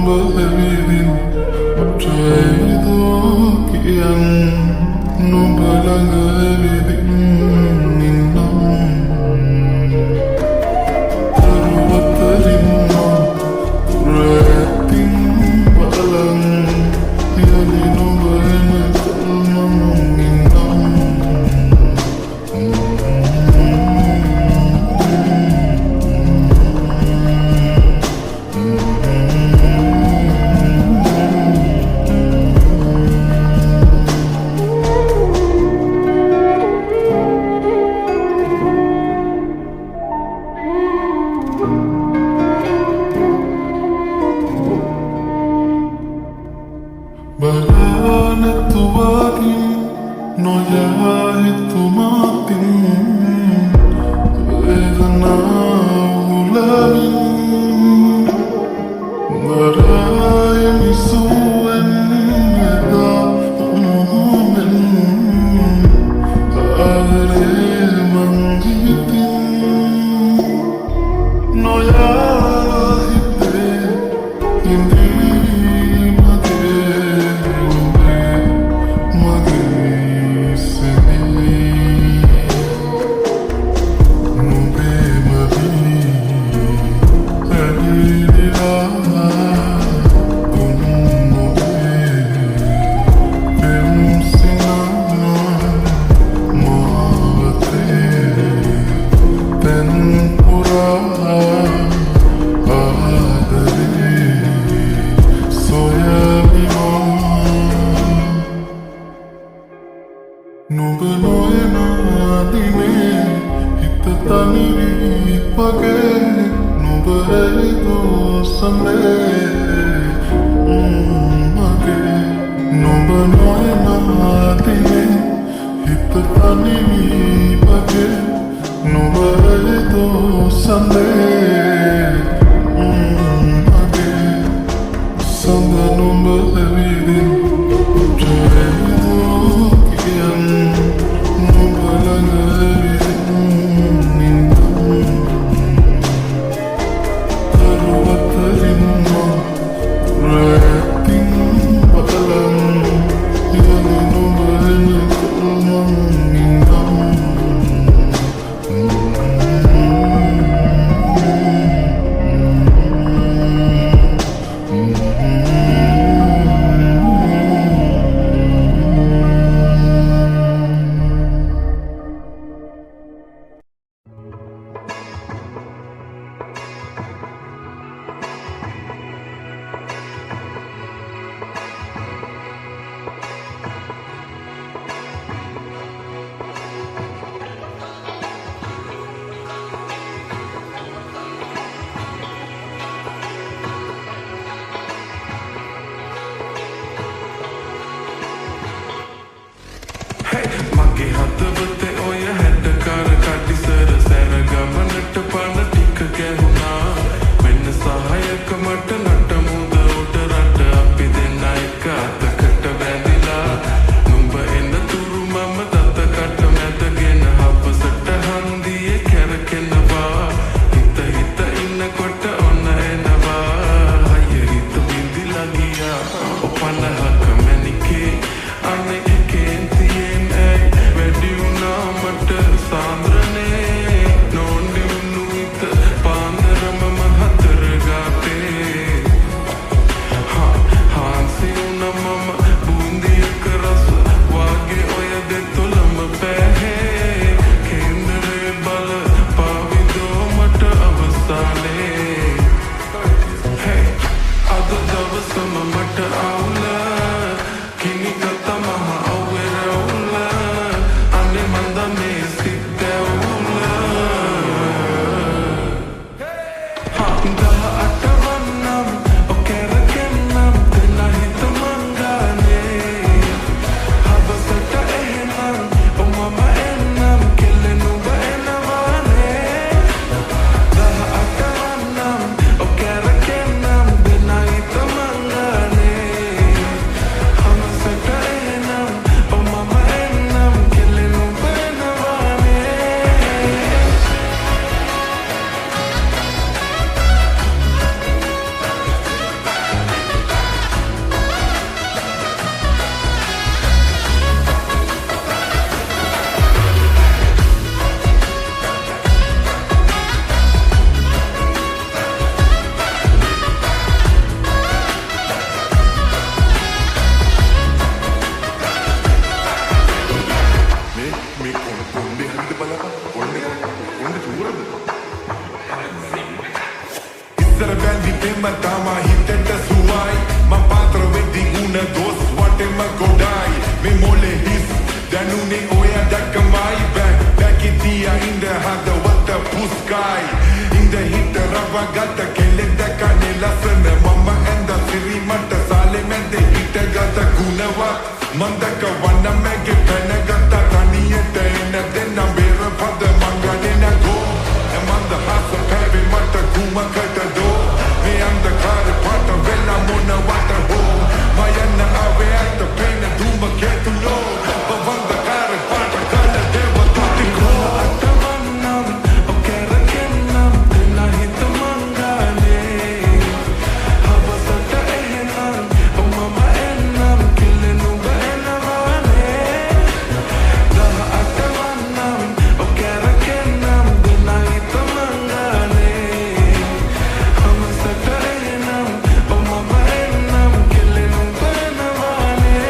ඇවිදින් අප්‍රේදෝ කියන් නුඹ ළඟ ඇවිදින් ඉන්නම් දරුවතරින් රැතින් බලන් යලි නුඹ එනකල්නම් ඉන්නම් Balanatuwakin noyahitumatin vedana ulamin marayamisuan eda umumen are manghitin noyahite indi Nuba noena dine hitta taniri page nuba edo same mage nuba noena dine hitta taniri page nuba edo same mage sanga nuba evidin Kinikata maha awera ula ane manda me sit there ඉස්සර බැඳි පෙම්ම තමා හිතට සුවයි මං පාත්‍ර වෙද්දි උන දොස් වටෙම ගොඩයි මේ මොලේ හිස් දැනුනේ ඔය දැක්කමයි බැකිතියා ඉඳ හදවත පුස්කයි ඉඳ හිත රවගත කෙලෙක් දැකනේ ලස්සන මම ඇඳ සිරි මට සාලේ මැද හිටගත ගුණවත් මන් දැක වන්න මැගේ පැනගත තනියට එන දෙන්න බේර පද මංගනේ නගෝ එමන්ද හස පැවි මට කුමකට දෝ මේ අන්ධකාර පාට වෙලා මොනවට හෝ මයන්න ආවේ ඇත්ත පේන දුම කෙතුලෝ බවන්දකාර පාට කල දේව තුතිකෝ අතවන්නම් ඔකරකෙන්නම් දෙන්න හිත මංගනේ හවසට එහෙනම් මම එන්නම් කිලෙනු බැනවානේ දහ අතවන්නම් ඔකරකෙන්නම් දෙන්න හිත මංගනේ හවසට එහෙනම් මම එන්නම් කිලෙනු බැනවානේ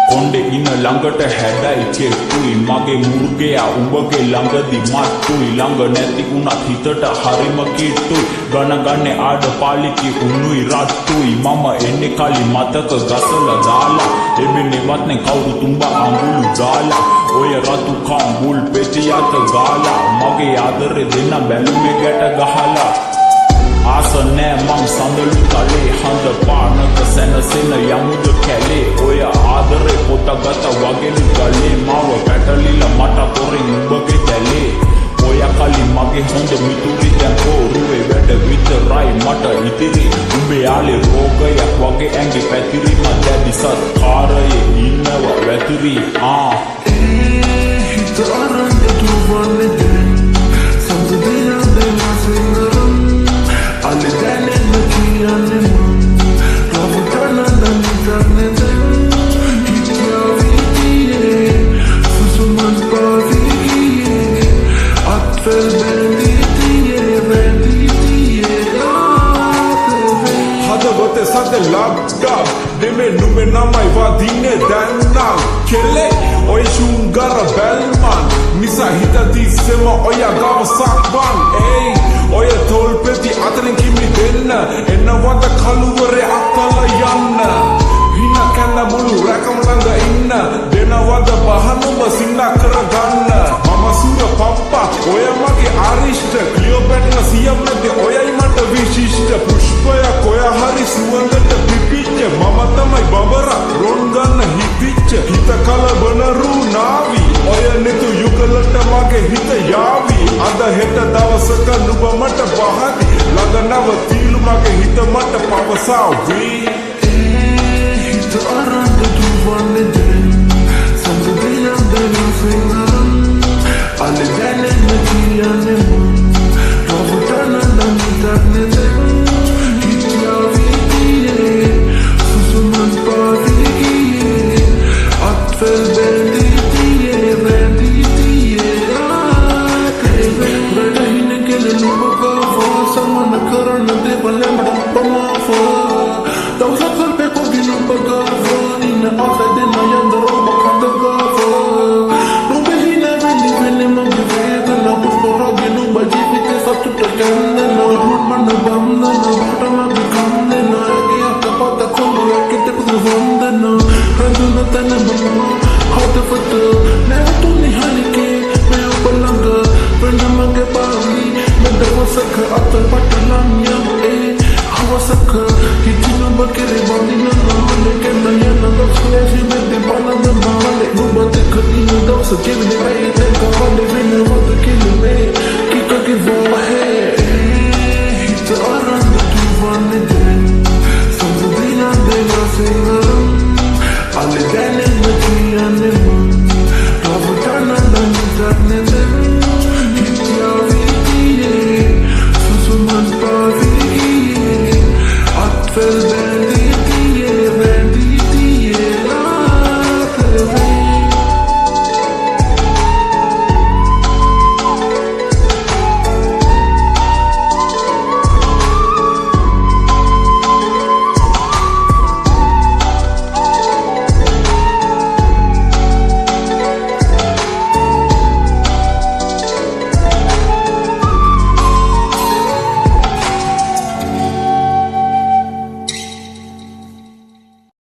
කොණ්ඩේ ඉන්න ළඟට හැඩයි කෙට්ටුයි මගේ මුර්ගයා උඹගේ ළඟදි මට්ටුයි ළඟ නැති වුණත් හිතට හරිම කිට්ටුයි ගණගන්නේ ආඩ පාලිකි උණුයි රට්ටුයි මම එන්නේ කලින් මතක ගසලා දාලා එබෙන්නේවත් කවුරු තුඹා අඟුළු දාලා ඔය රතු කම්බුල් පෙටියක ගාලා මගේ ආදරේ දෙන්න බැලුමේ ගැට ගහලා ආස නෑ මං සඳලු තලේ හඳ පානක සැනසෙන යමුද කැලේ ඔය ආදරේ පොතගත වගෙලු ගලේ මාව පැටලිලා මට පොරින් උඹගේ දැලේ ඔය කලින් මගේ හොඳ මිතුරි දැන් පෝරුවේ වැඩ විතරයි මට ඉතිරි උඹේ යාලේ රෝගයක් වගේ ඇඟි පැතිරි මම දැඩි සත්කාරයේ ඉන්නවා වැතිරි හිත අරන් දුවන්නේ දැන් සම්පූර්ණ දෙන්න සිංහරම් alle delle macchiane ravutana danne hityavitie susuman pavigie atvel benditie hadavote sade labda deme nume namai vadine danna kelle oy shungara belman misa hitati sema oya gav sakban ey ඔය තොල් පෙති අතරින් කිමි දෙන්න එන්නවද කළුවරේ අතල යන්න හින කන්න මුළු රැකම ළඟ ඉන්න දෙනවද බහනුම සින්න කරගන්න මම සුර පප්පා ඔය මගේ අරිෂ්ඨ ක්ලියෝපැට්‍රා සියම් නැති ඔයයි මට විශිෂ්ට පුෂ්පයක් ඔය හරි සුවඳට පිපිච්ච මම තමයි බබරා රොන් ගන්න හිතිච්ච හිත කලබන රුණාවි ඔය නිතු යුගලට මගේ හිත යාවි අද හෙට දවසක නුඹ මට පහදි ළඟ නවතිලු මගේ හිත මට පවසාවි හිත අරන් දුවන්නේ දැන් සම්පූර්ණ දෙන්න සිංහරම් alle delle macchiane ravutana danne hityavitie susuman pavigie atvel benditie bradahin kele nubaga samana karana de balle madappa Hawasaka atal patalanya Hawasaka Hitino bakere bandina namale Kena yana dok slash Mete bala na male Nubate ka ino dok sa kevine Ay tenka vale